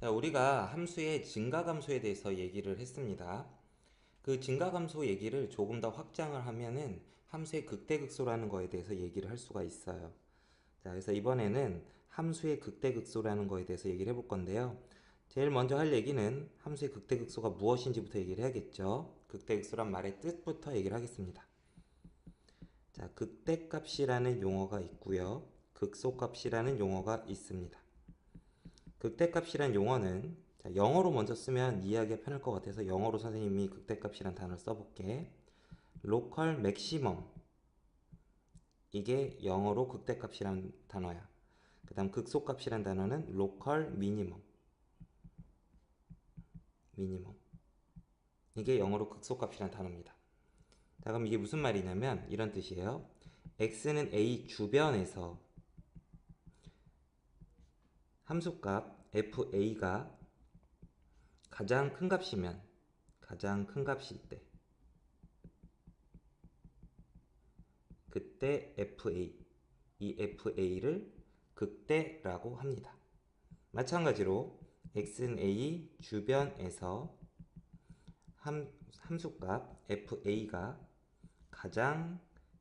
자, 우리가 함수의 증가감소에 대해서 얘기를 했습니다. 그 증가감소 얘기를 조금 더 확장을 하면은 함수의 극대극소라는 거에 대해서 얘기를 할 수가 있어요. 자, 그래서 이번에는 함수의 극대극소라는 거에 대해서 얘기를 해볼 건데요. 제일 먼저 할 얘기는 함수의 극대극소가 무엇인지부터 얘기를 해야겠죠. 극대극소란 말의 뜻부터 얘기를 하겠습니다. 자, 극대값이라는 용어가 있고요. 극소값이라는 용어가 있습니다. 극대값이란 용어는 자, 영어로 먼저 쓰면 이해하기가 편할 것 같아서 영어로 선생님이 극대값이란 단어를 써볼게. local maximum, 이게 영어로 극대값이란 단어야. 그 다음 극소값이란 단어는 local minimum, 이게 영어로 극소값이란 단어입니다. 자, 그럼 이게 무슨 말이냐면 이런 뜻이에요. x는 a 주변에서 함수값 fa가 가장 큰 값이면, 가장 큰 값일 때 그때 FA, 이 FA를 극대라고 합니다. 마찬가지로 x는 a 주변에서 함수값 FA가 가장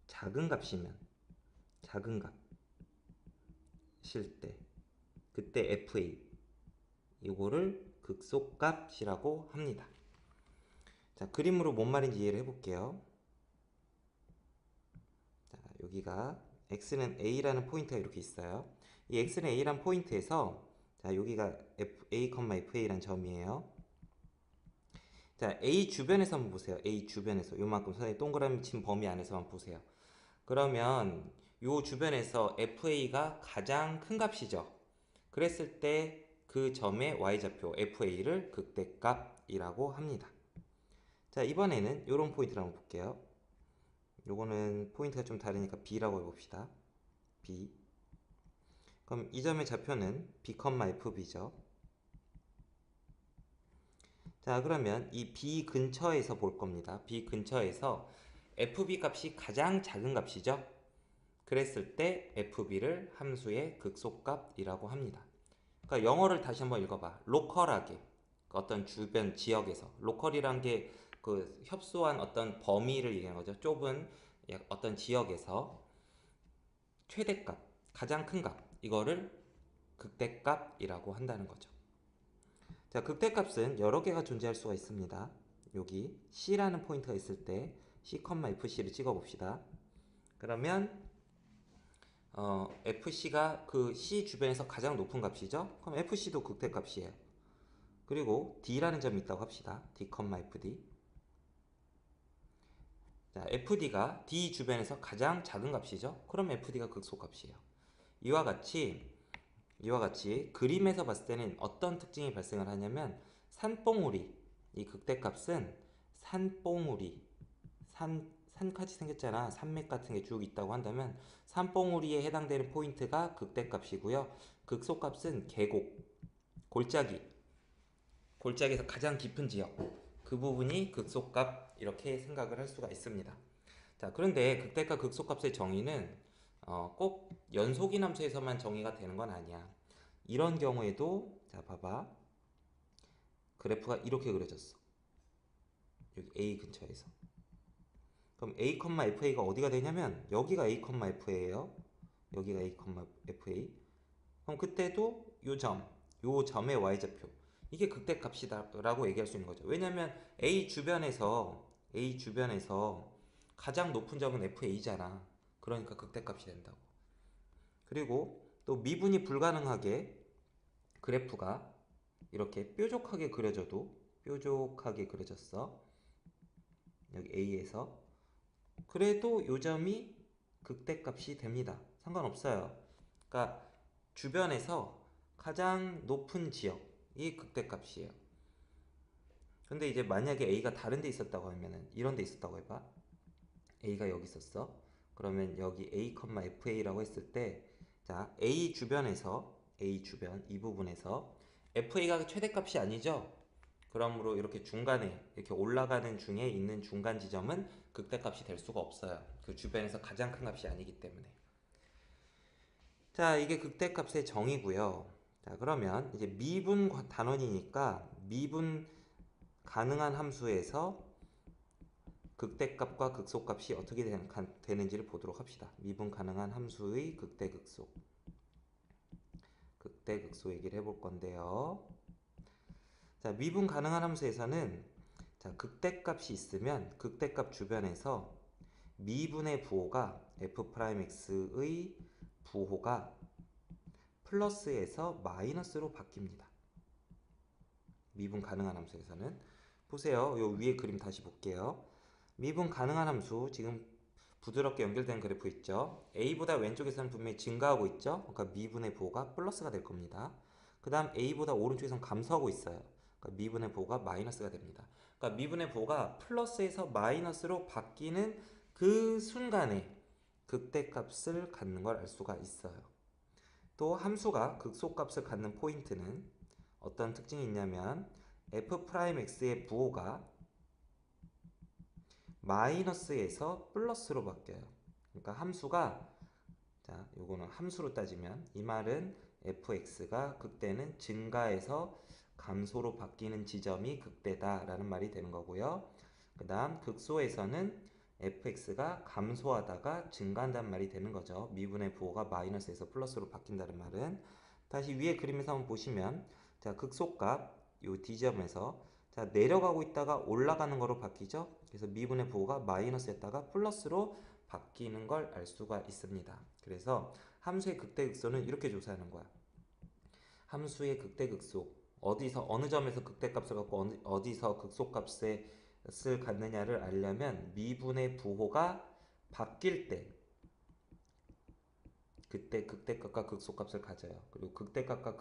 작은 값이면, 작은 값일 때 그때 FA, 이거를 극소값이라고 합니다. 자, 그림으로 뭔 말인지 이해를 해볼게요. 자, 여기가 x는 a라는 포인트가 이렇게 있어요. 이 x는 a라는 포인트에서 자, 여기가 a, fa라는 점이에요. 자, a 주변에서 한번 보세요. a 주변에서 요만큼 선생님 동그라미 친 범위 안에서만 보세요. 그러면 요 주변에서 fa가 가장 큰 값이죠. 그랬을 때 그 점의 y좌표 fa를 극대값이라고 합니다. 자, 이번에는 요런 포인트를 한번 볼게요. 요거는 포인트가 좀 다르니까 B라고 해봅시다. B. 그럼 이 점의 좌표는 B, FB죠. 자, 그러면 이 B 근처에서 볼 겁니다. B 근처에서 FB 값이 가장 작은 값이죠. 그랬을 때 FB를 함수의 극소값이라고 합니다. 그러니까 영어를 다시 한번 읽어봐. 로컬하게 어떤 주변 지역에서, 로컬이란 게 그 협소한 어떤 범위를 얘기하는 거죠. 좁은 어떤 지역에서 최대값, 가장 큰 값, 이거를 극대값이라고 한다는 거죠. 자, 극대값은 여러 개가 존재할 수가 있습니다. 여기 C라는 포인트가 있을 때 C, FC를 찍어 봅시다. 그러면 FC가 그 C 주변에서 가장 높은 값이죠. 그럼 FC도 극대값이에요. 그리고 D라는 점이 있다고 합시다. D, FD. 자, FD가 D 주변에서 가장 작은 값이죠. 그럼 FD가 극소값이에요. 이와 같이 그림에서 봤을 때는 어떤 특징이 발생을 하냐면 산봉우리, 이 극대값은 산봉우리, 산같이 생겼잖아. 산맥 같은 게 쭉 있다고 한다면 산봉우리에 해당되는 포인트가 극대값이고요. 극소값은 계곡, 골짜기에서 가장 깊은 지역, 그 부분이 극소값, 이렇게 생각을 할 수가 있습니다. 자, 그런데 극대값 극소값의 정의는 꼭 연속인 함수에서만 정의가 되는 건 아니야. 이런 경우에도 자, 봐봐. 그래프가 이렇게 그려졌어. 여기 A 근처에서. 그럼 A, FA가 어디가 되냐면 여기가 A, FA예요. 여기가 A, FA. 그럼 그때도 요 점의 y좌표, 이게 극대값이다라고 얘기할 수 있는 거죠. 왜냐면 A 주변에서 가장 높은 점은 FA잖아. 그러니까 극대값이 된다고. 그리고 또 미분이 불가능하게 그래프가 이렇게 뾰족하게 그려졌어. 여기 A에서. 그래도 요 점이 극대값이 됩니다. 상관없어요. 그러니까 주변에서 가장 높은 지역이 극대값이에요. 근데 이제 만약에 A가 다른 데 있었다고 하면은 이런 데 있었다고 해봐. A가 여기 있었어. 그러면 여기 A, FA라고 했을 때 자, A 주변 이 부분에서 FA가 최대값이 아니죠. 그러므로 이렇게 중간에 이렇게 올라가는 중에 있는 중간 지점은 극대값이 될 수가 없어요. 그 주변에서 가장 큰 값이 아니기 때문에. 자, 이게 극대값의 정의고요. 자, 그러면 이제 미분 단원이니까 미분 가능한 함수에서 극대값과 극소값이 어떻게 되는지를 보도록 합시다. 미분 가능한 함수의 극대극소. 극대극소 얘기를 해볼 건데요. 자, 미분 가능한 함수에서는 자, 극대값이 있으면 극대값 주변에서 미분의 부호가 f'x의 부호가 플러스에서 마이너스로 바뀝니다. 미분 가능한 함수에서는 보세요. 요 위에 그림 다시 볼게요. 미분 가능한 함수 지금 부드럽게 연결된 그래프 있죠. A보다 왼쪽에서는 분명히 증가하고 있죠. 그러니까 미분의 부호가 플러스가 될 겁니다. 그 다음 A보다 오른쪽에서는 감소하고 있어요. 그러니까 미분의 부호가 마이너스가 됩니다. 그러니까 미분의 부호가 플러스에서 마이너스로 바뀌는 그 순간에 극대값을 갖는 걸 알 수가 있어요. 또 함수가 극소값을 갖는 포인트는 어떤 특징이 있냐면 f'x의 부호가 마이너스에서 플러스로 바뀌어요. 그러니까 함수가 자, 요거는 함수로 따지면 이 말은 fx가 극대는 증가해서 감소로 바뀌는 지점이 극대다 라는 말이 되는 거고요. 그 다음 극소에서는 fx가 감소하다가 증가한다는 말이 되는 거죠. 미분의 부호가 마이너스에서 플러스로 바뀐다는 말은 다시 위에 그림에서 한번 보시면 자, 극소값 요 D점에서 자, 내려가고 있다가 올라가는 거로 바뀌죠. 그래서 미분의 부호가 마이너스였다가 플러스로 바뀌는 걸 알 수가 있습니다. 그래서 함수의 극대극소는 이렇게 조사하는 거야. 함수의 극대극소 어디서 어느 점에서 극대값을 갖고 어디서 극소값을 갖느냐를 알려면 미분의 부호가 바뀔 때 그때 극대값과 극소값을 가져요. 그리고 극대값과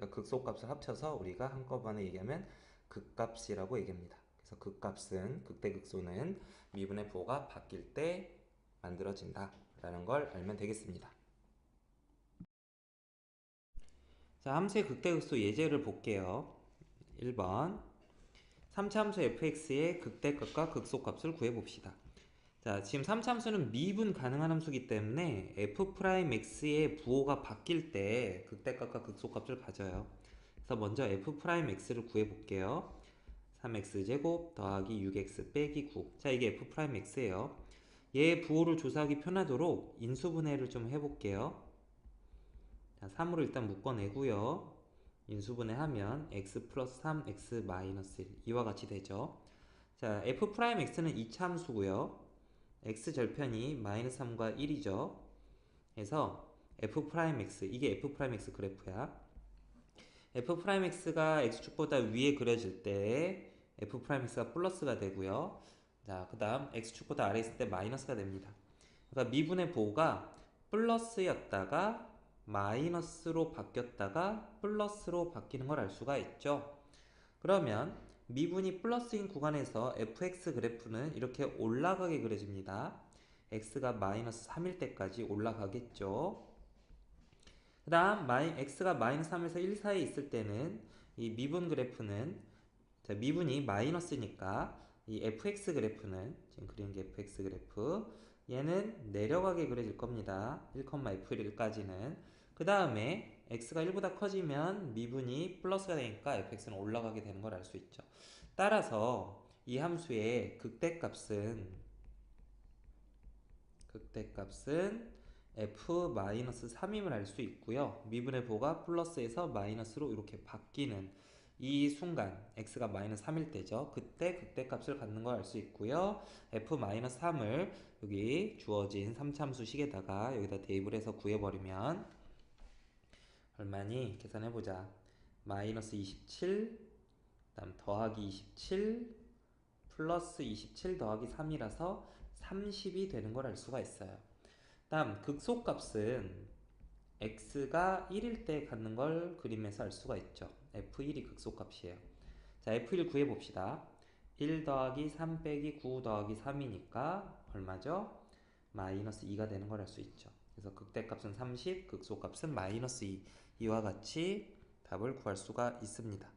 극소값을 합쳐서 우리가 한꺼번에 얘기하면 극값이라고 얘기합니다. 그래서 극값은 극대극소는 미분의 부호가 바뀔 때 만들어진다 라는 걸 알면 되겠습니다. 자, 함수의 극대극소 예제를 볼게요. 1번 3차 함수 fx의 극대값과 극소값을 구해봅시다. 자, 지금 3차 함수는 미분 가능한 함수이기 때문에 f'x의 부호가 바뀔 때 극대값과 극소값을 가져요. 그래서 먼저 f'x를 구해볼게요. 3x제곱 더하기 6x 빼기 9. 자, 이게 f'x예요. 얘 부호를 조사하기 편하도록 인수분해를 좀 해볼게요. 자, 3으로 일단 묶어내고요. 인수분해하면 x 플러스 3, x 마이너스 1 이와 같이 되죠. 자, f'x는 2차 함수고요. x 절편이 마이너스 3과 1이죠. 그래서 f'x 이게 f'x 그래프야. f'x가 x축보다 위에 그려질 때 f'x가 플러스가 되고요. 자, 그 다음 x축보다 아래에 있을 때 마이너스가 됩니다. 그러니까 미분의 부호가 플러스였다가 마이너스로 바뀌었다가 플러스로 바뀌는 걸 알 수가 있죠. 그러면 미분이 플러스인 구간에서 fx 그래프는 이렇게 올라가게 그려집니다. x가 마이너스 3일 때까지 올라가겠죠. 그 다음 x가 마이너스 3에서 1 사이에 있을 때는 이 미분 그래프는 자, 미분이 마이너스니까 이 fx 그래프는 지금 그린 게 fx 그래프 얘는 내려가게 그려질 겁니다. 1,f1까지는 그 다음에 x가 1보다 커지면 미분이 플러스가 되니까 fx는 올라가게 되는 걸 알 수 있죠. 따라서 이 함수의 극대값은 f-3임을 알 수 있고요. 미분의 부호가 플러스에서 마이너스로 이렇게 바뀌는 이 순간 x가 마이너스 3일 때죠. 그때 극대값을 갖는 걸 알 수 있고요. f-3을 여기 주어진 3참수 식에다가 여기다 대입을 해서 구해버리면 얼마니? 계산해보자. 마이너스 27 그다음 더하기 27 플러스 27 더하기 3이라서 30이 되는 걸 알 수가 있어요. 다음 극소값은 x가 1일 때 갖는 걸 그림에서 알 수가 있죠. f1이 극소값이에요. 자, f1 구해봅시다. 1 더하기 3 빼기 9 더하기 3이니까 얼마죠? 마이너스 2가 되는 걸 알 수 있죠. 그래서 극대값은 30, 극소값은 마이너스 2 이와 같이 답을 구할 수가 있습니다.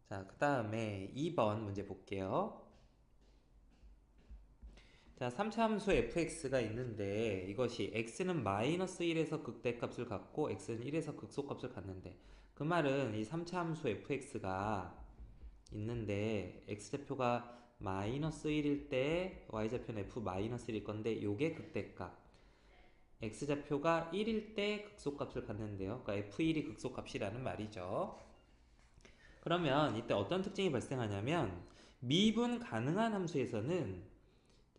자, 그 다음에 2번 문제 볼게요. 자, 3차 함수 fx가 있는데 이것이 x는 마이너스 1에서 극대값을 갖고 x는 1에서 극소값을 갖는데 그 말은 이 3차 함수 fx가 있는데 x좌표가 마이너스 1일 때 y좌표는 f 마이너스 1일 건데 요게 극대값, x좌표가 1일 때 극소값을 갖는데요. 그러니까 f1이 극소값이라는 말이죠. 그러면 이때 어떤 특징이 발생하냐면 미분 가능한 함수에서는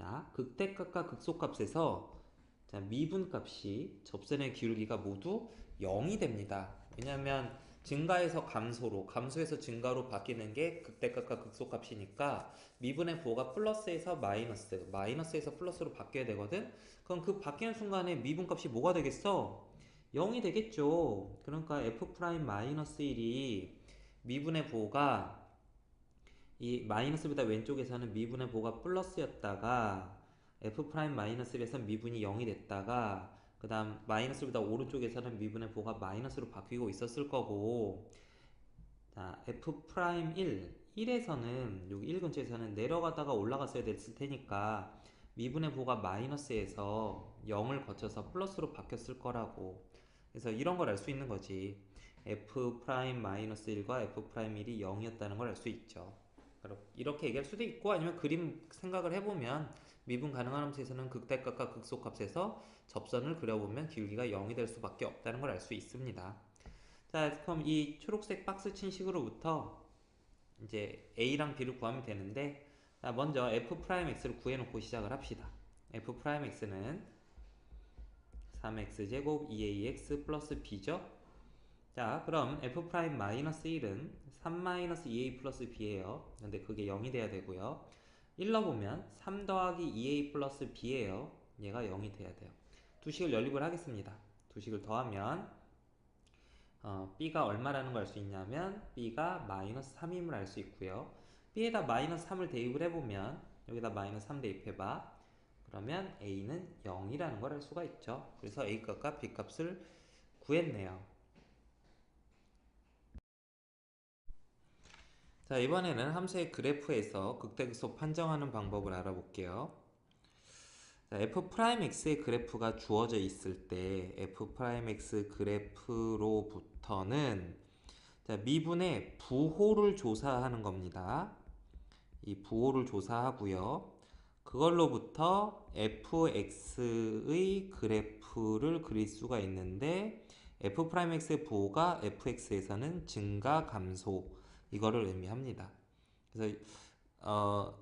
자, 극대값과 극소값에서 자, 미분값이 접선의 기울기가 모두 0이 됩니다. 왜냐하면 증가에서 감소로, 감소에서 증가로 바뀌는 게 극대값과 극소값이니까 미분의 부호가 플러스에서 마이너스, 마이너스에서 플러스로 바뀌어야 되거든. 그럼 그 바뀌는 순간에 미분값이 뭐가 되겠어? 0이 되겠죠. 그러니까 f 프라임 마이너스 1이 미분의 부호가 이 마이너스보다 왼쪽에서는 미분의 부호가 플러스였다가 f 프라임 마이너스에서 미분이 0이 됐다가 그 다음 마이너스보다 오른쪽에서는 미분의 부호가 마이너스로 바뀌고 있었을 거고, 자 f 프라임 1에서는 여기 1 근처에서는 내려가다가 올라갔어야 됐을 테니까 미분의 부호가 마이너스에서 0을 거쳐서 플러스로 바뀌었을 거라고. 그래서 이런 걸 알 수 있는 거지. f 프라임 마이너스 1과 f 프라임 1이 0이었다는 걸 알 수 있죠. 이렇게 얘기할 수도 있고, 아니면 그림 생각을 해보면 미분 가능한 함수에서는 극대값과 극소값에서 접선을 그려보면 기울기가 0이 될 수밖에 없다는 걸 알 수 있습니다. 자, 그럼 이 초록색 박스 친 식으로부터 이제 a랑 b를 구하면 되는데, 자, 먼저 f'x를 구해놓고 시작을 합시다. f'x는 3x제곱 2ax 플러스 b죠. 자, 그럼 f'-1은 3-2a 플러스 b예요. 근데 그게 0이 돼야 되고요. 1 넣어보면 3 더하기 2a 플러스 b예요. 얘가 0이 돼야 돼요. 두 식을 연립을 하겠습니다. 두 식을 더하면 b가 얼마라는 걸 알 수 있냐면 b가 마이너스 3임을 알 수 있고요. b에다 마이너스 3을 대입을 해보면 여기다 마이너스 3 대입해봐. 그러면 a는 0이라는 걸 알 수가 있죠. 그래서 a 값과 b 값을 구했네요. 자, 이번에는 함수의 그래프에서 극대극소 판정하는 방법을 알아볼게요. 자, f'x의 그래프가 주어져 있을 때 f'x 그래프로부터는 자, 미분의 부호를 조사하는 겁니다. 이 부호를 조사하고요. 그걸로부터 fx의 그래프를 그릴 수가 있는데 f'x의 부호가 fx에서는 증가, 감소 이거를 의미합니다. 그래서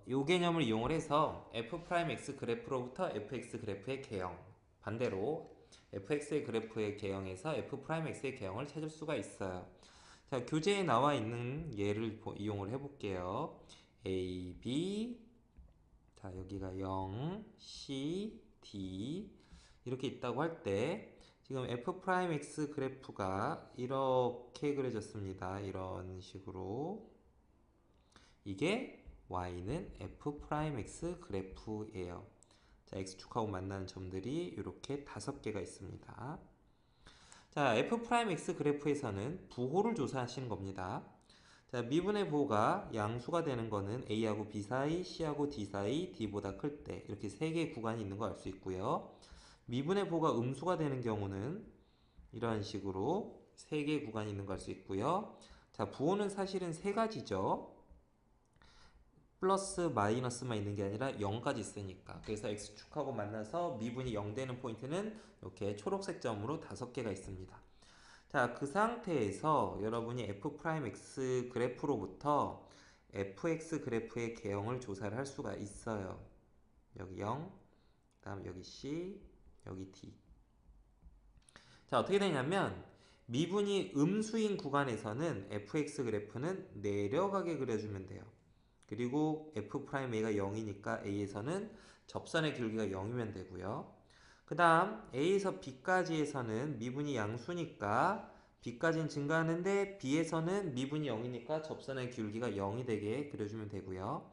이 개념을 이용을 해서 f'x 그래프로부터 fx 그래프의 개형, 반대로 fx의 그래프의 개형에서 f'x의 개형을 찾을 수가 있어요. 자, 교재에 나와 있는 예를 이용을 해볼게요. a, b, 자 여기가 0, c, d 이렇게 있다고 할 때 지금 f'x 그래프가 이렇게 그려졌습니다. 이런 식으로. 이게 y는 f'x 그래프예요. 자, x축하고 만나는 점들이 이렇게 5개가 있습니다. 자, f'x 그래프에서는 부호를 조사하시는 겁니다. 자, 미분의 부호가 양수가 되는 거는 a하고 b 사이, c하고 d 사이, d보다 클 때 이렇게 3개의 구간이 있는 거 알 수 있고요. 미분의 부호가 음수가 되는 경우는 이런 식으로 3개의 구간이 있는 거 알 수 있고요. 자, 부호는 사실은 3가지죠. 플러스 마이너스만 있는 게 아니라 0까지 있으니까. 그래서 x축하고 만나서 미분이 0 되는 포인트는 이렇게 초록색 점으로 5개가 있습니다. 자, 그 상태에서 여러분이 f'x 그래프로부터 fx 그래프의 개형을 조사를 할 수가 있어요. 여기 0, 그 다음 여기 c, 여기 d. 자, 어떻게 되냐면 미분이 음수인 구간에서는 fx 그래프는 내려가게 그려주면 돼요. 그리고 f'a가 0이니까 a에서는 접선의 기울기가 0이면 되고요. 그 다음 a에서 b까지에서는 미분이 양수니까 b까지는 증가하는데 b에서는 미분이 0이니까 접선의 기울기가 0이 되게 그려주면 되고요.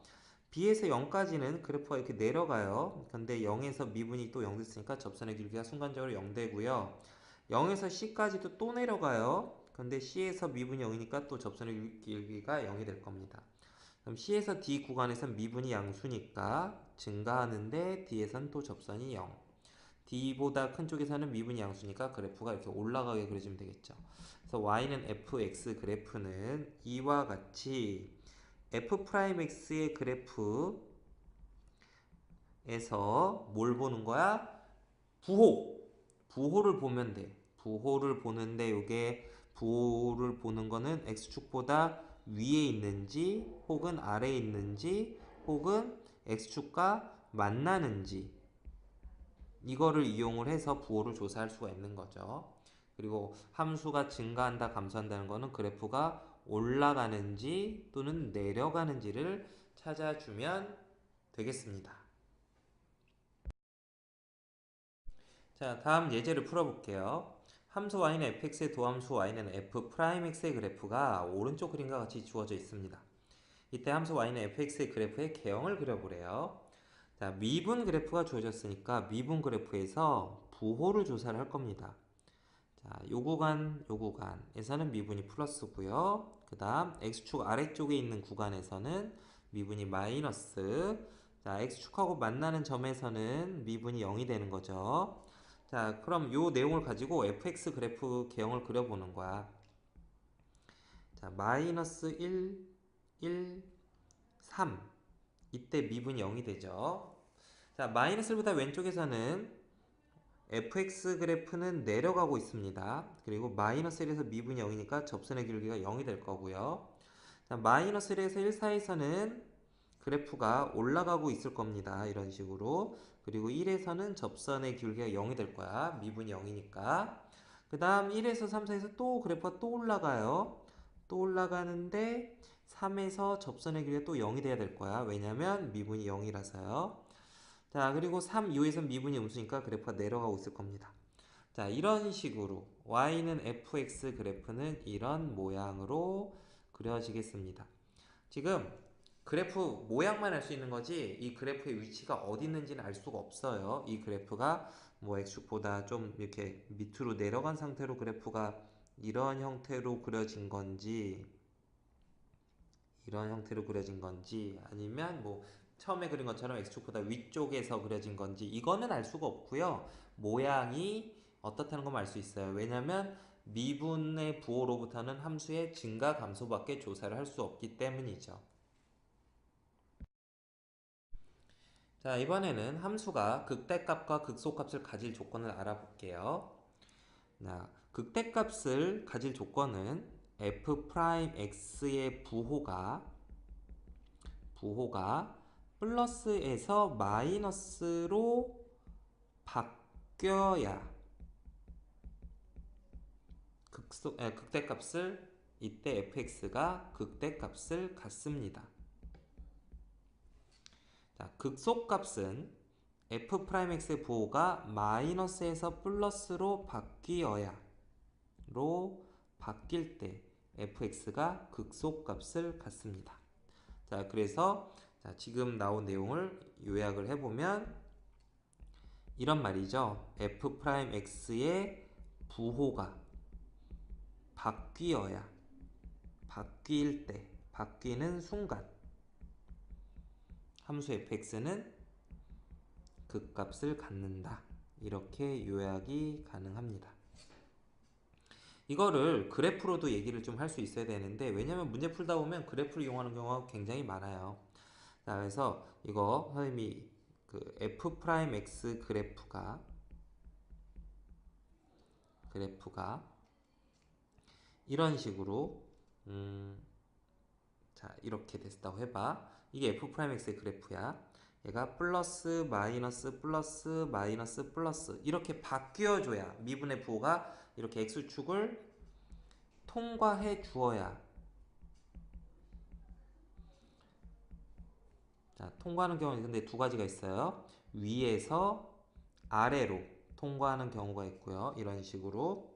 b에서 0까지는 그래프가 이렇게 내려가요. 근데 0에서 미분이 또 0 됐으니까 접선의 기울기가 순간적으로 0 되고요. 0에서 c까지도 또 내려가요. 근데 c에서 미분이 0이니까 또 접선의 기울기가 0이 될 겁니다. 그럼 C에서 D 구간에선 미분이 양수니까 증가하는데 D에선 또 접선이 0. D보다 큰 쪽에서는 미분이 양수니까 그래프가 이렇게 올라가게 그려주면 되겠죠. 그래서 Y는 fx 그래프는 이와 같이 f'x의 그래프에서 뭘 보는 거야? 부호를 보면 돼. 부호를 보는데 이게 부호를 보는 거는 x축보다 위에 있는지 혹은 아래에 있는지 혹은 x축과 만나는지 이거를 이용을 해서 부호를 조사할 수가 있는 거죠. 그리고 함수가 증가한다 감소한다는 거는 그래프가 올라가는지 또는 내려가는지를 찾아주면 되겠습니다. 자, 다음 예제를 풀어볼게요. 함수 y는 fx의 도함수 y는 f'x의 그래프가 오른쪽 그림과 같이 주어져 있습니다. 이때 함수 y는 fx의 그래프의 개형을 그려보래요. 자, 미분 그래프가 주어졌으니까 미분 그래프에서 부호를 조사를 할 겁니다. 자, 요 구간에서는 미분이 플러스고요. 그 다음 x축 아래쪽에 있는 구간에서는 미분이 마이너스. 자, x축하고 만나는 점에서는 미분이 0이 되는 거죠. 자, 그럼 요 내용을 가지고 fx 그래프 개형을 그려보는 거야. 자, 마이너스 1, 1, 3. 이때 미분이 0이 되죠. 자, 마이너스 1보다 왼쪽에서는 fx 그래프는 내려가고 있습니다. 그리고 마이너스 1에서 미분이 0이니까 접선의 길이가 0이 될 거고요. 자, 마이너스 1에서 1 사이에서는 그래프가 올라가고 있을 겁니다. 이런 식으로. 그리고 1에서는 접선의 길이가 0이 될 거야. 미분이 0이니까. 그 다음 1에서 3 사이에서 또 그래프가 또 올라가요. 또 올라가는데 3에서 접선의 길이가 또 0이 돼야 될 거야. 왜냐면 미분이 0이라서요. 자, 그리고 3 이후에서 미분이 음수니까 그래프가 내려가고 있을 겁니다. 자, 이런 식으로 y는 fx 그래프는 이런 모양으로 그려지겠습니다. 지금 그래프 모양만 알 수 있는 거지 이 그래프의 위치가 어디 있는지는 알 수가 없어요. 이 그래프가 뭐 x축보다 좀 이렇게 밑으로 내려간 상태로 그래프가 이런 형태로 그려진 건지 이런 형태로 그려진 건지 아니면 뭐 처음에 그린 것처럼 x축보다 위쪽에서 그려진 건지 이거는 알 수가 없고요. 모양이 어떻다는 건 알 수 있어요. 왜냐면 미분의 부호로부터는 함수의 증가 감소밖에 조사를 할 수 없기 때문이죠. 자, 이번에는 함수가 극대값과 극소값을 가질 조건을 알아볼게요. 자, 극대값을 가질 조건은 f'x의 부호가 플러스에서 마이너스로 바뀌어야 극대값을 이때 fx가 극대값을 갖습니다. 자, 극소값은 f'x의 부호가 마이너스에서 플러스로 바뀔 때 fx가 극소값을 갖습니다. 자, 그래서 지금 나온 내용을 요약을 해보면 이런 말이죠. f'x의 부호가 바뀌는 순간 함수 fx는 극값을 갖는다. 이렇게 요약이 가능합니다. 이거를 그래프로도 얘기를 좀 할 수 있어야 되는데 왜냐면 문제 풀다 보면 그래프를 이용하는 경우가 굉장히 많아요. 자, 그래서 이거 선생님이 그 f'x 그래프가 이런 식으로 자, 이렇게 됐다고 해봐. 이게 f'x의 그래프야. 얘가 플러스 마이너스 플러스 마이너스 플러스 이렇게 바뀌어줘야 미분의 부호가 이렇게 x축을 통과해 주어야 자, 통과하는 경우는 근데 두 가지가 있어요. 위에서 아래로 통과하는 경우가 있고요. 이런 식으로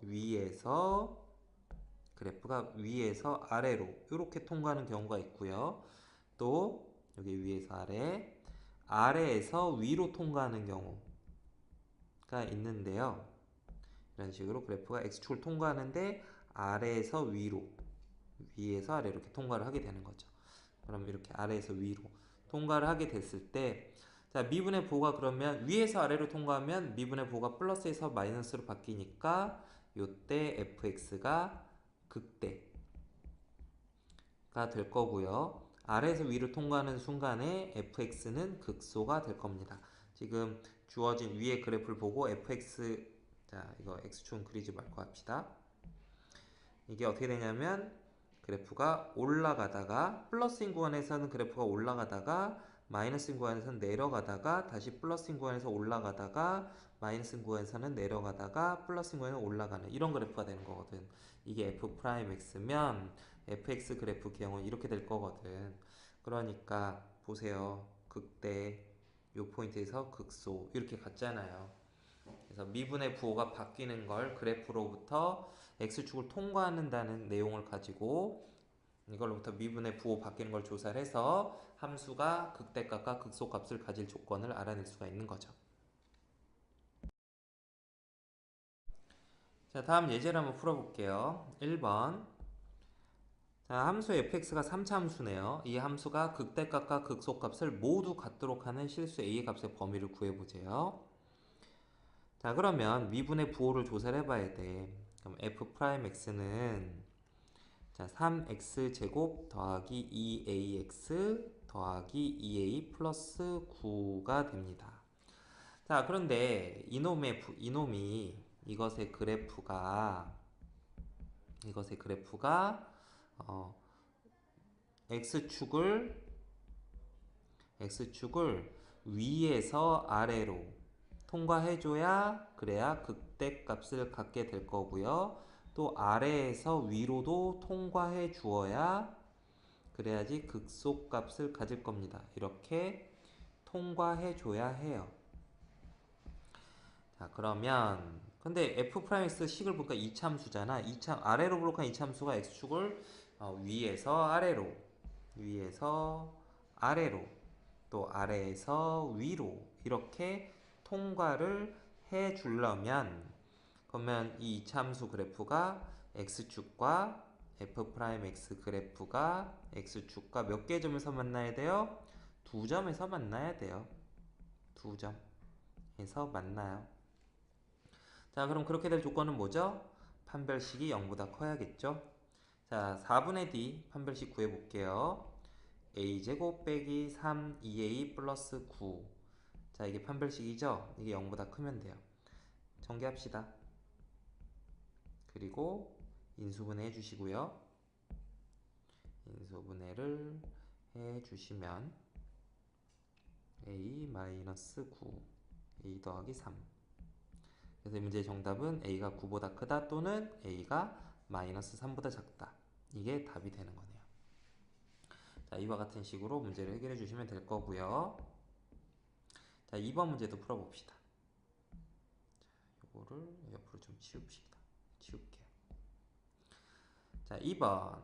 그래프가 위에서 아래로 이렇게 통과하는 경우가 있고요. 또 여기 위에서 아래에서 위로 통과하는 경우가 있는데요. 이런 식으로 그래프가 x축을 통과하는데 아래에서 위로 위에서 아래로 이렇게 통과를 하게 되는 거죠. 그럼 이렇게 아래에서 위로 통과를 하게 됐을 때, 자, 미분의 부호가 그러면 위에서 아래로 통과하면 미분의 부호가 플러스에서 마이너스로 바뀌니까 요때 fx가 극대가 될 거고요. 아래에서 위로 통과하는 순간에 fx는 극소가 될 겁니다. 지금 주어진 위의 그래프를 보고 fx, 자, 이거 x축은 그리지 말고 합시다. 이게 어떻게 되냐면 그래프가 올라가다가 플러스인 구간에서는 그래프가 올라가다가 마이너스인 구간에서는 내려가다가 다시 플러스인 구간에서 올라가다가 마이너스인 구간에서는 내려가다가 플러스인 구간에서 올라가는 이런 그래프가 되는 거거든. 이게 f'x면 fx 그래프 기형은 이렇게 될 거거든. 그러니까 보세요. 극대 요 포인트에서 극소 이렇게 갔잖아요. 그래서 미분의 부호가 바뀌는 걸 그래프로부터 x축을 통과한다는 내용을 가지고 이걸로부터 미분의 부호 바뀌는 걸 조사를 해서 함수가 극대값과 극소값을 가질 조건을 알아낼 수가 있는 거죠. 자, 다음 예제를 한번 풀어볼게요. 1번. 자, 함수 fx가 3차 함수네요. 이 함수가 극대값과 극소값을 모두 갖도록 하는 실수 a의 값의 범위를 구해보세요. 자, 그러면 미분의 부호를 조사를 해봐야 돼. 그럼 f'x는 자, 3x제곱 더하기 2ax 더하기 2a 플러스 9가 됩니다. 자, 그런데 이놈이 이것의 그래프가 어, x축을 위에서 아래로 통과해줘야 그래야 극대값을 갖게 될 거고요. 또 아래에서 위로도 통과해 주어야 그래야지 극소값을 가질 겁니다. 이렇게 통과해 줘야 해요. 자, 그러면 근데 f'x 식을 보니까 이참수잖아. 아래로 볼록한 이참수가 x축을 위에서 아래로 또 아래에서 위로 이렇게 통과를 해 주려면 그러면 이 이참수 그래프가 x축과 f'x 그래프가 x축과 몇 개의 점에서 만나야 돼요? 두 점에서 만나야 돼요. 두 점에서 만나요. 자, 그럼 그렇게 될 조건은 뭐죠? 판별식이 0보다 커야겠죠? 자, 4분의 d 판별식 구해볼게요. a제곱 빼기 3 2a 플러스 9. 자, 이게 판별식이죠? 이게 0보다 크면 돼요. 전개합시다. 그리고 인수분해 해주시고요. 인수분해를 해주시면 a-9 a 더하기 3. 그래서 이 문제의 정답은 a가 9보다 크다 또는 a가 -3보다 작다. 이게 답이 되는 거네요. 자, 이와 같은 식으로 문제를 해결해 주시면 될 거고요. 자, 2번 문제도 풀어봅시다. 요거를 옆으로 좀 치웁시다. 치울게요. 자, 2번.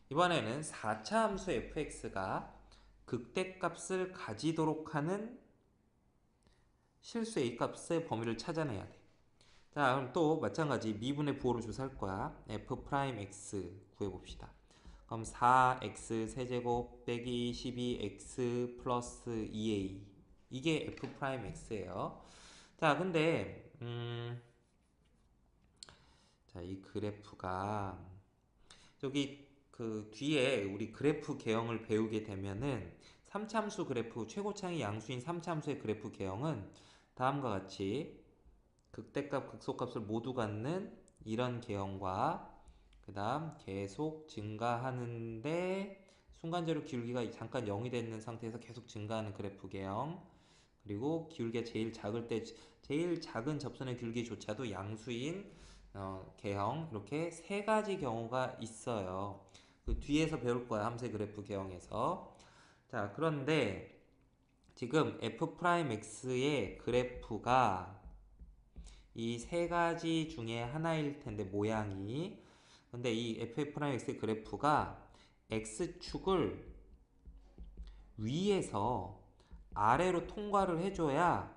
이번에는 4차 함수 fx가 극대값을 가지도록 하는 실수 a값의 범위를 찾아내야 돼. 자, 그럼 또 마찬가지 미분의 부호를 조사할 거야. f'x 구해봅시다. 그럼 4x 세제곱 빼기 12x 플러스 2a 이게 f'x예요. 자, 근데 자, 이 그래프가 여기 그 뒤에 우리 그래프 개형을 배우게 되면은 3참수 그래프 최고차이 양수인 3참수의 그래프 개형은 다음과 같이 극대값 극소값을 모두 갖는 이런 개형과 그 다음 계속 증가하는데 순간적으로 기울기가 잠깐 0이 되는 상태에서 계속 증가하는 그래프 개형, 그리고 기울기가 제일 작을 때 제일 작은 접선의 기울기조차도 양수인 개형, 이렇게 세 가지 경우가 있어요. 그 뒤에서 배울 거야, 함수의 그래프 개형에서. 자, 그런데 지금 f'x의 그래프가 이 세 가지 중에 하나일 텐데 모양이, 근데 이 f'x의 그래프가 x축을 위에서 아래로 통과를 해줘야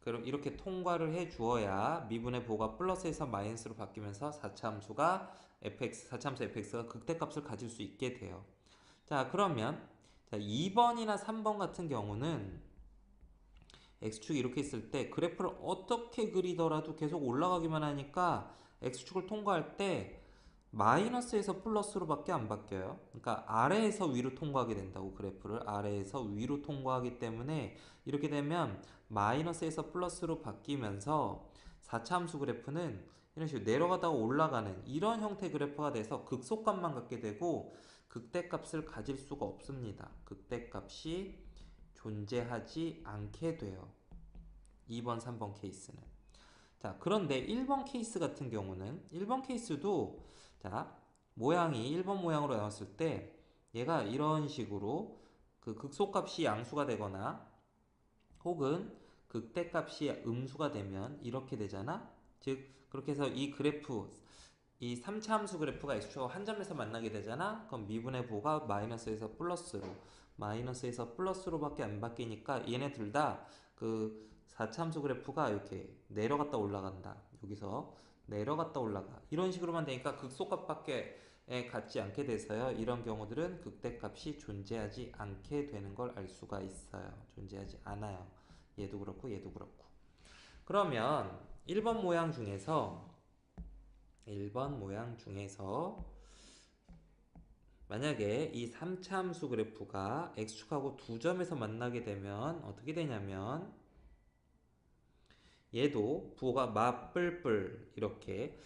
그럼 이렇게 통과를 해 주어야 미분의 보가 플러스에서 마이너스로 바뀌면서 4차 함수가 fx, 4차 함수 fx가 극대값을 가질 수 있게 돼요. 자, 그러면 자, 2번이나 3번 같은 경우는 x축이 이렇게 있을 때 그래프를 어떻게 그리더라도 계속 올라가기만 하니까 x축을 통과할 때 마이너스에서 플러스로밖에 안 바뀌어요. 그러니까 아래에서 위로 통과하게 된다고. 그래프를 아래에서 위로 통과하기 때문에 이렇게 되면 마이너스에서 플러스로 바뀌면서 4차 함수 그래프는 이런 식으로 내려가다가 올라가는 이런 형태 그래프가 돼서 극속값만 갖게 되고 극대값을 가질 수가 없습니다. 극대값이 존재하지 않게 돼요. 2번, 3번 케이스는. 자, 그런데 1번 케이스 같은 경우는 1번 케이스도 자, 모양이 1번 모양으로 나왔을 때 얘가 이런 식으로 그 극소값이 양수가 되거나 혹은 극대값이 음수가 되면 이렇게 되잖아. 즉 그렇게 해서 이 그래프 이 3차 함수 그래프가 x축하고 한 점에서 만나게 되잖아. 그럼 미분의 보가 마이너스에서 플러스로 마이너스에서 플러스로밖에 안 바뀌니까 얘네 둘 다 그 4차 함수 그래프가 이렇게 내려갔다 올라간다. 여기서 내려갔다 올라가. 이런 식으로만 되니까 극소값밖에 갖지 않게 돼서요. 이런 경우들은 극대값이 존재하지 않게 되는 걸 알 수가 있어요. 존재하지 않아요. 얘도 그렇고 얘도 그렇고. 그러면 1번 모양 중에서 만약에 이 3차 함수 그래프가 x축하고 두 점에서 만나게 되면 어떻게 되냐면 얘도 부호가 맞뿔뿔 이렇게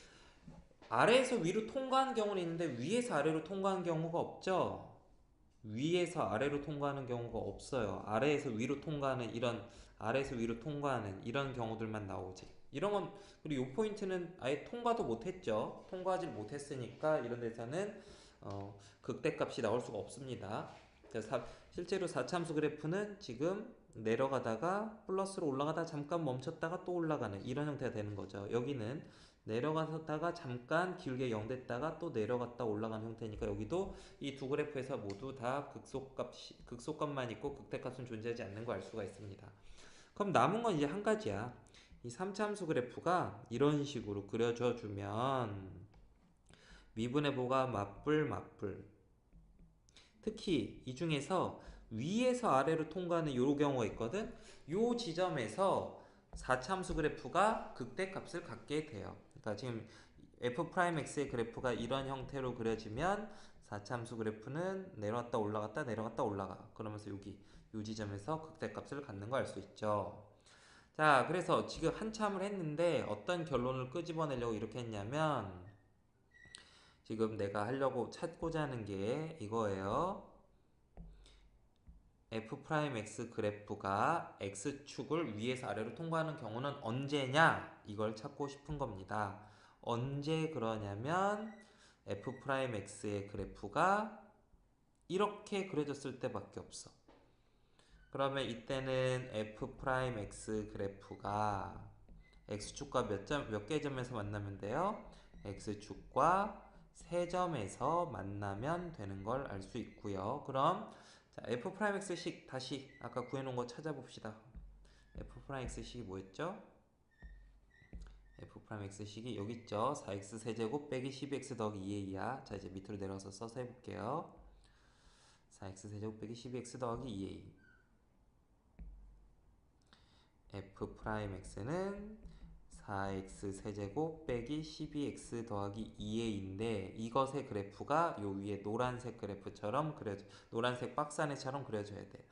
아래에서 위로 통과하는 경우는 있는데 위에서 아래로 통과하는 경우가 없죠. 위에서 아래로 통과하는 경우가 없어요. 아래에서 위로 통과하는 이런 경우들만 나오지. 이런 건 그리고 이 포인트는 아예 통과도 못했죠. 통과하지 못했으니까 이런 데서는 극대값이 나올 수가 없습니다. 그래서 실제로 4참수 그래프는 지금 내려가다가 플러스로 올라가다 잠깐 멈췄다가 또 올라가는 이런 형태가 되는 거죠. 여기는 내려가다가 잠깐 길게 0 됐다가 또 내려갔다 올라가는 형태니까 여기도 이 두 그래프에서 모두 다 극소값만 있고 극대값은 존재하지 않는 거 알 수가 있습니다. 그럼 남은 건 이제 한 가지야. 이 3차 함수 그래프가 이런 식으로 그려져 주면 미분의 보가 맞불 특히 이 중에서 위에서 아래로 통과하는 요 경우가 있거든. 요 지점에서 4차 함수 그래프가 극대값을 갖게 돼요. 그러니까 지금 f'x의 그래프가 이런 형태로 그려지면 4차 함수 그래프는 내려왔다 올라갔다 내려갔다 올라가. 그러면서 여기 요 지점에서 극대값을 갖는 거 알 수 있죠. 자, 그래서 지금 한참을 했는데 어떤 결론을 끄집어내려고 이렇게 했냐면 지금 내가 하려고 찾고자 하는 게 이거예요. f'x 그래프가 x축을 위에서 아래로 통과하는 경우는 언제냐? 이걸 찾고 싶은 겁니다. 언제 그러냐면 f'x의 그래프가 이렇게 그려졌을 때밖에 없어. 그러면 이때는 f'x 그래프가 x축과 몇 개 점에서 만나면 돼요? x축과 세 점에서 만나면 되는 걸 알 수 있고요. 그럼 자, f'x식 다시 아까 구해놓은 거 찾아봅시다. f'x식이 뭐였죠? f'x식이 여기 있죠. 4x 세제곱 빼기 12x 더하기 2a야. 자, 이제 밑으로 내려가서 써서 해볼게요. 4x 세제곱 빼기 12x 더하기 2a f'x는 4x 세제곱 빼기 12x 더하기 2a인데 이것의 그래프가 요 위에 노란색 그래프처럼 노란색 박스 안에처럼 그려져야 돼.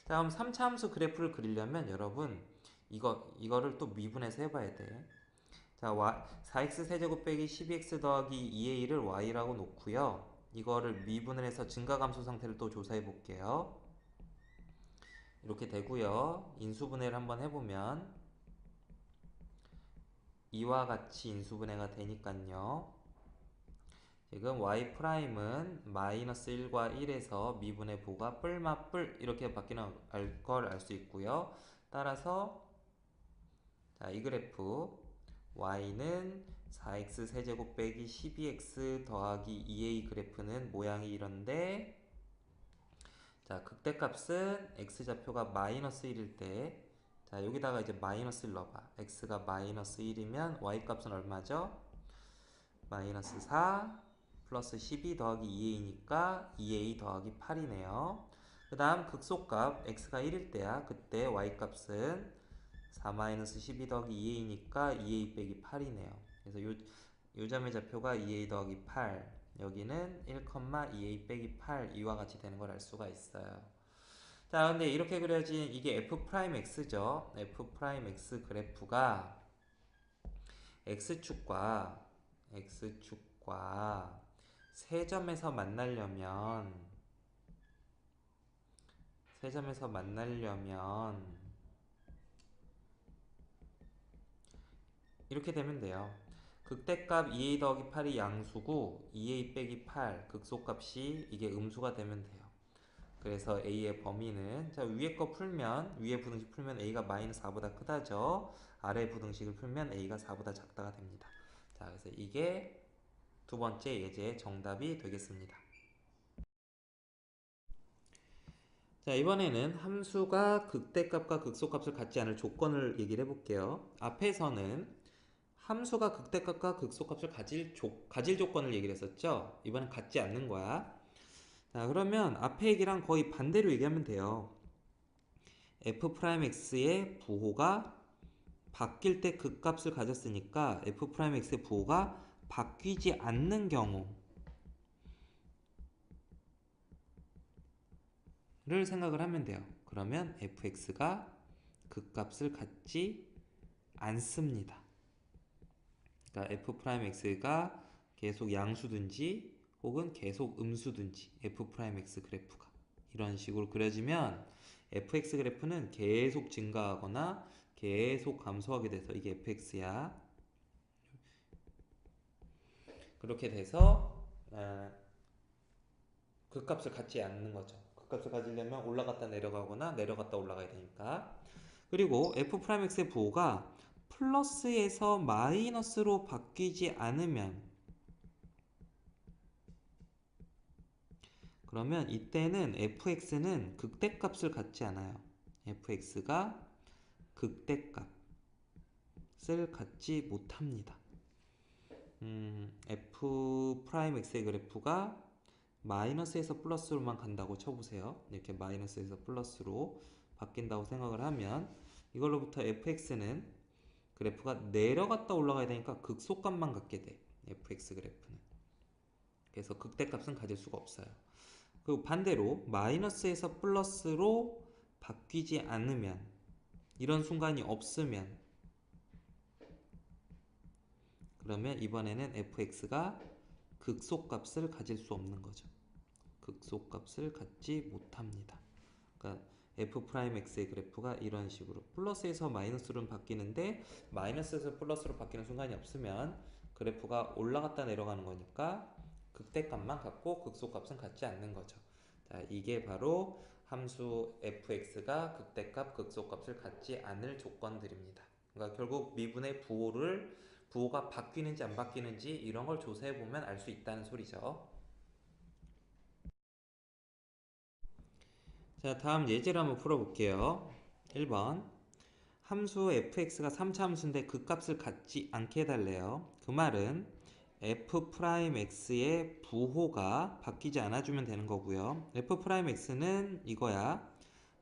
자, 그럼 3차 함수 그래프를 그리려면 여러분 이거를 또 미분해서 해봐야 돼. 자, 4x 세제곱 빼기 12x 더하기 2a를 y라고 놓고요. 이거를 미분을 해서 증가감소 상태를 또 조사해 볼게요. 이렇게 되고요. 인수분해를 한번 해보면 이와 같이 인수분해가 되니깐요. 지금 y'은 마이너스 1과 1에서 미분의 보가 뿔맛뿔 이렇게 바뀌는 걸 알 수 있고요. 따라서 자, 이 그래프 y는 4x 세제곱 빼기 12x 더하기 2a 그래프는 모양이 이런데 자, 극대값은 x좌표가 마이너스 1일 때 자, 자, 여기다가 이제 마이너스 1 넣어봐. x가 마이너스 1이면 y 값은 얼마죠? 마이너스 4 플러스 12 더하기 2a니까 2a 더하기 8이네요. 그 다음 극소값 x가 1일 때야. 그때 y 값은 4 마이너스 12 더하기 2a니까 2a 빼기 8이네요. 그래서 요 점의 좌표가 2a 더하기 8, 여기는 1,2a 빼기 8 이와 같이 되는 걸 알 수가 있어요. 자, 근데 이렇게 그려진 이게 f'x죠. f'x 그래프가 x축과 세 점에서 만나려면 이렇게 되면 돼요. 극대값 2a 더하기 8이 양수고 2a 빼기 8 극소값이 이게 음수가 되면 돼요. 그래서 a의 범위는, 자, 위에 부등식 풀면 a가 마이너스 4보다 크다죠. 아래 부등식을 풀면 a가 4보다 작다가 됩니다. 자, 그래서 이게 두 번째 예제의 정답이 되겠습니다. 자, 이번에는 함수가 극대값과 극소값을 갖지 않을 조건을 얘기를 해볼게요. 앞에서는 함수가 극대값과 극소값을 가질 조건을 얘기를 했었죠. 이번엔 갖지 않는 거야. 자, 그러면 앞에 얘기랑 거의 반대로 얘기하면 돼요. f'x의 부호가 바뀔 때 극값을 가졌으니까 f'x의 부호가 바뀌지 않는 경우를 생각을 하면 돼요. 그러면 fx가 극값을 갖지 않습니다. 그러니까 f'x가 계속 양수든지 혹은 계속 음수든지 f'x 그래프가 이런 식으로 그려지면 fx 그래프는 계속 증가하거나 계속 감소하게 돼서 이게 fx야. 그렇게 돼서 극값을 갖지 않는 거죠. 극값을 가지려면 올라갔다 내려가거나 내려갔다 올라가야 되니까. 그리고 f'x의 부호가 플러스에서 마이너스로 바뀌지 않으면, 그러면 이때는 fx는 극대값을 갖지 않아요. fx가 극대값을 갖지 못합니다. f'x의 그래프가 마이너스에서 플러스로만 간다고 쳐보세요. 이렇게 마이너스에서 플러스로 바뀐다고 생각을 하면 이걸로부터 fx는 그래프가 내려갔다 올라가야 되니까 극소값만 갖게 돼. fx 그래프는. 그래서 극대값은 가질 수가 없어요. 그리고 반대로 마이너스에서 플러스로 바뀌지 않으면, 이런 순간이 없으면, 그러면 이번에는 fx가 극소값을 가질 수 없는 거죠. 극소값을 갖지 못합니다. 그러니까 f'x의 그래프가 이런 식으로 플러스에서 마이너스로 바뀌는데 마이너스에서 플러스로 바뀌는 순간이 없으면 그래프가 올라갔다 내려가는 거니까 극대값만 갖고 극소값은 갖지 않는 거죠. 자, 이게 바로 함수 fx가 극대값, 극소값을 갖지 않을 조건들입니다. 그러니까 결국 미분의 부호가 바뀌는지 안 바뀌는지 이런 걸 조사해 보면 알 수 있다는 소리죠. 자, 다음 예제를 한번 풀어볼게요. 1번 함수 fx가 3차 함수인데 극값을 갖지 않게 해달래요. 그 말은 f'x의 부호가 바뀌지 않아주면 되는 거고요. f'x는 이거야.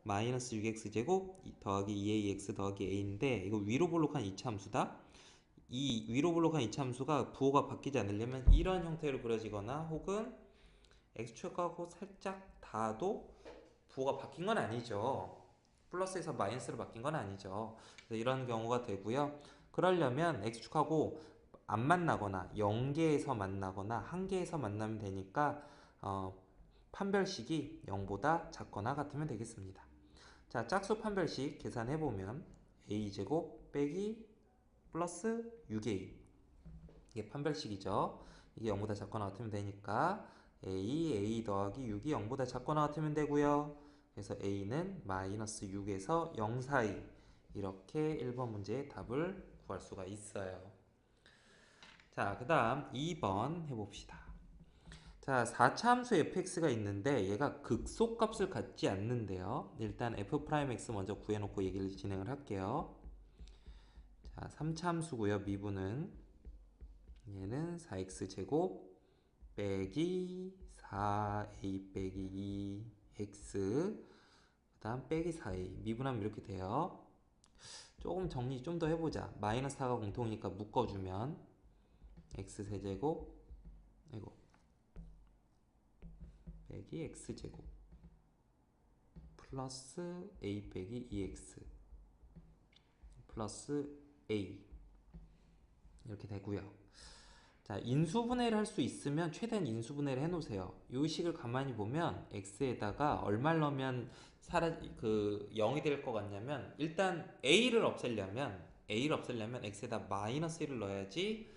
마이너스 6x제곱 더하기 2ax 더하기 a인데 이거 위로 볼록한 2차 함수다. 이 위로 볼록한 2차 함수가 부호가 바뀌지 않으려면 이런 형태로 그려지거나 혹은 x축하고 살짝 닿아도 부호가 바뀐 건 아니죠. 플러스에서 마이너스로 바뀐 건 아니죠. 그래서 이런 경우가 되고요. 그러려면 x축하고 안 만나거나 0개에서 만나거나 1개에서 만나면 되니까 판별식이 0보다 작거나 같으면 되겠습니다. 자, 짝수 판별식 계산해보면 a제곱 빼기 플러스 6a, 이게 판별식이죠. 이게 0보다 작거나 같으면 되니까 a 더하기 6이 0보다 작거나 같으면 되고요. 그래서 a는 마이너스 6에서 0 사이, 이렇게 1번 문제의 답을 구할 수가 있어요. 자, 그 다음 2번 해봅시다. 자, 4차 함수 fx가 있는데 얘가 극소값을 갖지 않는데요. 일단 f'x 먼저 구해놓고 얘기를 진행을 할게요. 자, 3차 함수고요. 미분은 얘는 4x제곱 빼기 4a 빼기 2x 그 다음 빼기 4a 미분하면 이렇게 돼요. 조금 정리 좀 더 해보자. 마이너스 4가 공통이니까 묶어주면 x세제곱 이거 빼기 x제곱 플러스 a 빼기 2x 플러스 a 이렇게 되고요. 자, 인수분해를 할 수 있으면 최대한 인수분해를 해놓으세요. 이 식을 가만히 보면 x에다가 얼마를 넣으면 0이 될 것 같냐면 일단 a를 없애려면 x에다 마이너스 1을 넣어야지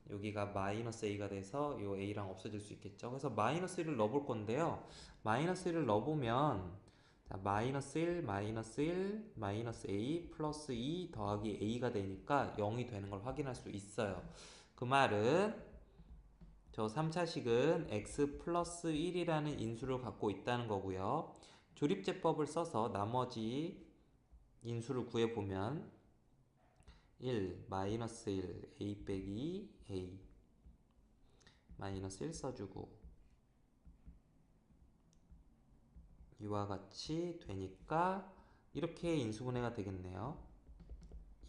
여기가 마이너스 a가 돼서 이 a랑 없어질 수 있겠죠. 그래서 마이너스 1을 넣어볼 건데요. 마이너스 1을 넣어보면 자, 마이너스 1, 마이너스 1, 마이너스 a 플러스 2 더하기 a가 되니까 0이 되는 걸 확인할 수 있어요. 그 말은 저 3차식은 x 플러스 1이라는 인수를 갖고 있다는 거고요. 조립제법을 써서 나머지 인수를 구해보면 1, 마이너스 1, a 빼기 a 마이너스 1 써주고 이와 같이 되니까 이렇게 인수분해가 되겠네요.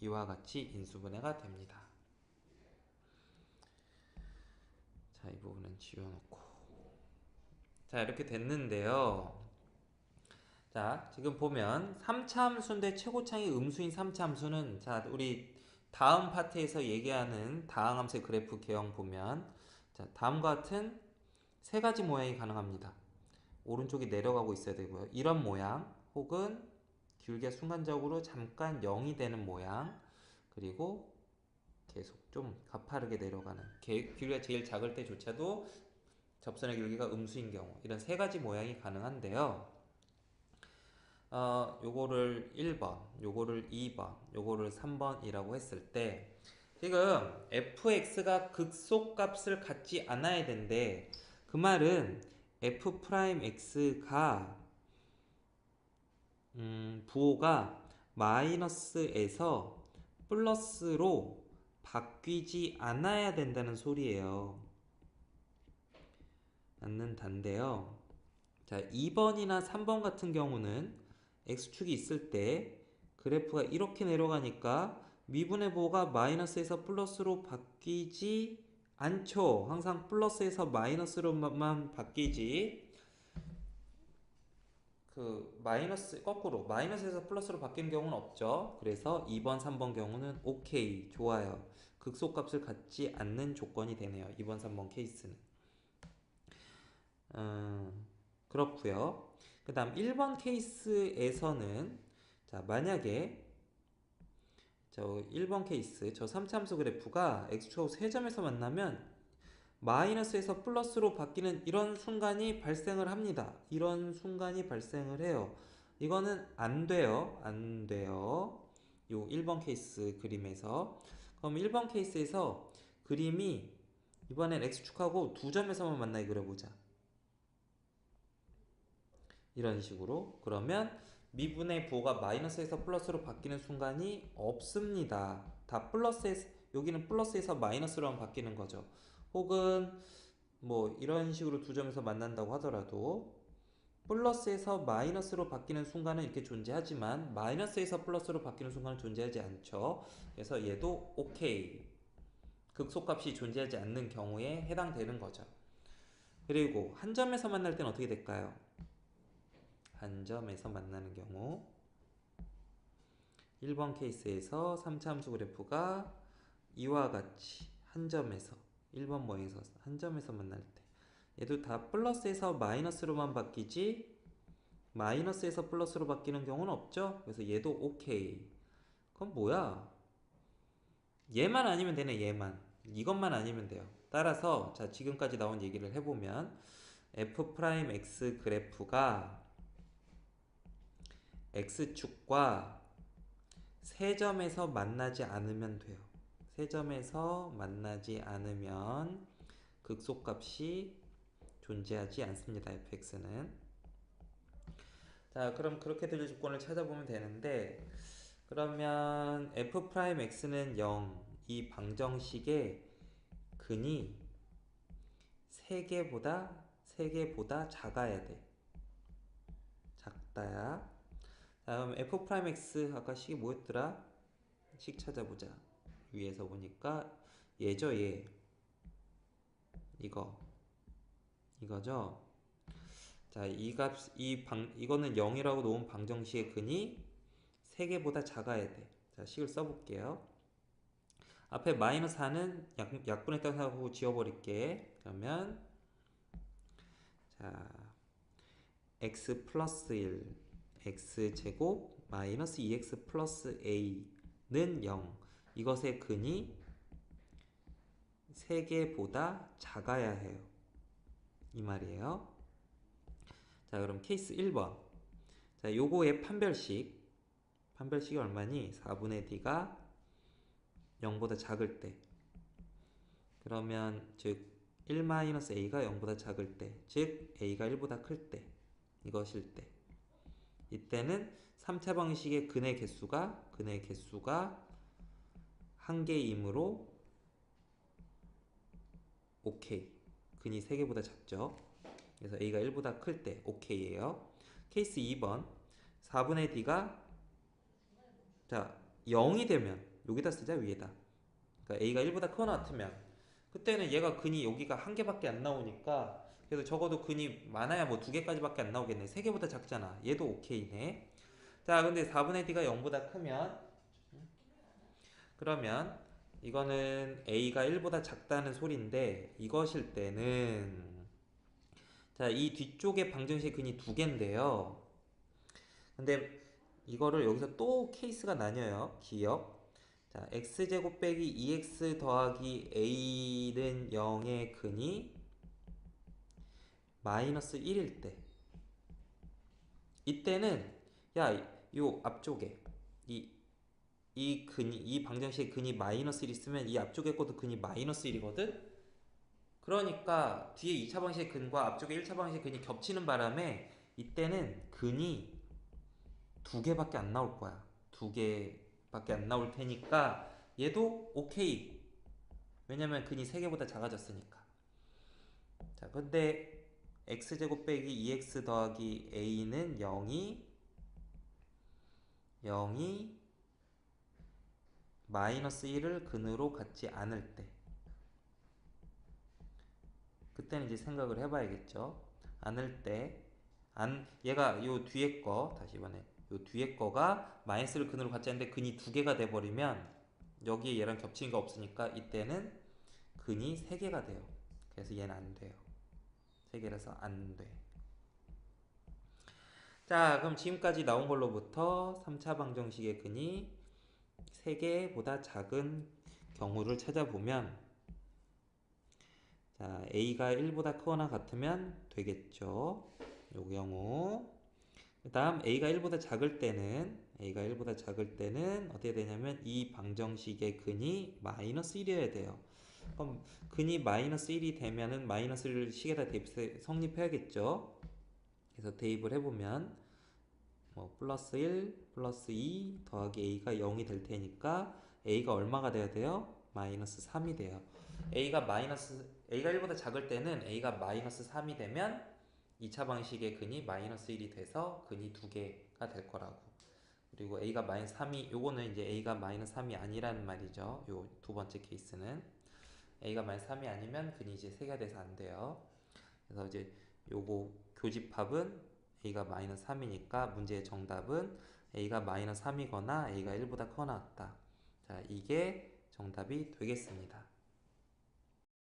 이와 같이 인수분해가 됩니다. 자, 이 부분은 지워놓고 자, 이렇게 됐는데요. 자, 지금 보면 3차 함수인데 최고차이 음수인 3차 함수는 자, 우리 다음 파트에서 얘기하는 다항함수의 그래프 개형 보면 자, 다음과 같은 세 가지 모양이 가능합니다. 오른쪽이 내려가고 있어야 되고요. 이런 모양 혹은 길게 순간적으로 잠깐 0이 되는 모양 그리고 계속 좀 가파르게 내려가는 길이가 제일 작을 때조차도 접선의 길이가 음수인 경우 이런 세 가지 모양이 가능한데요. 요거를 1번, 요거를 2번, 요거를 3번이라고 했을 때 지금 fx가 극소값을 갖지 않아야 되는데 그 말은 f'x가 부호가 마이너스에서 플러스로 바뀌지 않아야 된다는 소리예요. 않는단데요. 자, 2번이나 3번 같은 경우는 x축이 있을 때 그래프가 이렇게 내려가니까 미분의 부호가 마이너스에서 플러스로 바뀌지 않죠. 항상 플러스에서 마이너스로만 바뀌지 마이너스 거꾸로 마이너스에서 플러스로 바뀌는 경우는 없죠. 그래서 2번, 3번 경우는 오케이, 좋아요. 극소값을 갖지 않는 조건이 되네요. 2번, 3번 케이스는. 그렇고요. 그 다음 1번 케이스에서는 자, 만약에 저 1번 케이스 저 3차함수 그래프가 x축하고 세점에서 만나면 마이너스에서 플러스로 바뀌는 이런 순간이 발생을 합니다. 이런 순간이 발생을 해요. 이거는 안 돼요. 안 돼요. 요 1번 케이스 그림에서 그럼 1번 케이스에서 그림이 이번엔 x축하고 두 점에서만 만나게 그려보자. 이런 식으로 그러면 미분의 부호가 마이너스에서 플러스로 바뀌는 순간이 없습니다. 다 플러스에서 여기는 플러스에서 마이너스로만 바뀌는 거죠. 혹은 뭐 이런 식으로 두 점에서 만난다고 하더라도 플러스에서 마이너스로 바뀌는 순간은 이렇게 존재하지만 마이너스에서 플러스로 바뀌는 순간은 존재하지 않죠. 그래서 얘도 오케이. 극소값이 존재하지 않는 경우에 해당되는 거죠. 그리고 한 점에서 만날 때는 어떻게 될까요? 한 점에서 만나는 경우 1번 케이스에서 3차 함수 그래프가 이와 같이 한 점에서 1번 모양에서 한 점에서 만날 때 얘도 다 플러스에서 마이너스로만 바뀌지 마이너스에서 플러스로 바뀌는 경우는 없죠. 그래서 얘도 오케이. 그럼 뭐야? 얘만 아니면 되네. 얘만 이것만 아니면 돼요. 따라서 자, 지금까지 나온 얘기를 해보면 f'x 그래프가 x축과 세점에서 만나지 않으면 돼요. 세점에서 만나지 않으면 극소값이 존재하지 않습니다. fx는. 자, 그럼 그렇게 될 조건을 찾아보면 되는데, 그러면 f'x는 0, 이 방정식의 근이 3개보다 작아야 돼. 작다야. 다음 f'x 아까 식이 뭐였더라? 식 찾아보자. 위에서 보니까 얘죠, 얘. 이거죠. 자, 이거는 0이라고 놓은 방정식의 근이 3개보다 작아야 돼. 자, 식을 써볼게요. 앞에 마이너스 4는 약분했다고 생각하고 지워버릴게. 그러면 자, x 플러스 1, x제곱 마이너스 2x 플러스 a는 0. 이것의 근이 3개보다 작아야 해요. 이 말이에요. 자, 그럼 케이스 1번. 자, 요거의 판별식이 얼마니? 4분의 d가 0보다 작을 때. 그러면 즉 1-a가 0보다 작을 때, 즉 a가 1보다 클 때, 이것일 때, 이때는 3차 방식의 근의 개수가 1개이므로 오케이. 근이 3개보다 작죠. 그래서 a가 1보다 클 때 오케이예요. 케이스 2번. 4분의 d가 자 0이 되면 여기다 쓰자, 위에다. 그러니까 a가 1보다 크거나 같으면 그때는 얘가 근이 여기가 1개밖에 안 나오니까, 그래서 적어도 근이 많아야 뭐 2개까지밖에 안 나오겠네. 3개보다 작잖아. 얘도 오케이네. 자, 근데 4분의 d가 0보다 크면, 그러면 이거는 a가 1보다 작다는 소리인데, 이것일 때는 자, 이 뒤쪽에 방정식 근이 2개인데요. 근데 이거를 여기서 또 케이스가 나뉘어요. 기억. 자, x제곱 빼기 2x 더하기 a는 0의 근이 마이너스 1일 때, 이때는 야, 요 앞쪽에 이 방정식의 근이 마이너스 1 있으면 이 앞쪽에 것도 근이 마이너스 1이거든? 그러니까 뒤에 2차 방식의 근과 앞쪽에 1차 방식의 근이 겹치는 바람에 이때는 근이 2개밖에 안 나올 거야. 2개밖에 안 나올 테니까 얘도 오케이. 왜냐면 근이 3개보다 작아졌으니까. 자, 근데 x제곱 빼기 2x 더하기 a는 0이 마이너스 1을 근으로 갖지 않을 때, 그때는 이제 생각을 해봐야겠죠. 않을 때, 얘가 요 뒤에 거, 다시 이번에 요 뒤에 거가 마이너스를 근으로 갖지 않는데 근이 2개가 돼버리면 여기에 얘랑 겹치는 거 없으니까 이때는 근이 3개가 돼요. 그래서 얘는 안 돼요. 3개라서 안 돼. 자, 그럼 지금까지 나온 걸로부터 3차 방정식의 근이 3개보다 작은 경우를 찾아보면, 자, a가 1보다 크거나 같으면 되겠죠. 요 경우. 그 다음 a가 1보다 작을 때는 어떻게 되냐면 이 방정식의 근이 마이너스 1이어야 돼요. 그럼 근이 마이너스 1이 되면은 마이너스를 식에다 대입해서 성립해야겠죠. 그래서 대입을 해보면 뭐 플러스 1 플러스 2 더하기 a가 0이 될 테니까 a가 얼마가 돼야 돼요? 마이너스 3이 돼요. a가 1보다 작을 때는 a가 마이너스 3이 되면 2차 방식의 근이 마이너스 1이 돼서 근이 2개가 될 거라고. 그리고 a가 마이너스 3이, 요거는 이제 a가 마이너스 3이 아니라는 말이죠. 요 두 번째 케이스는 a가 마이너스 3이 아니면 근이 이제 3개가 돼서 안 돼요. 그래서 이제 요거 교집합은 a가 마이너스 3이니까 문제의 정답은 a가 마이너스 3이거나 a가 1보다 크거나 같다. 자, 이게 정답이 되겠습니다.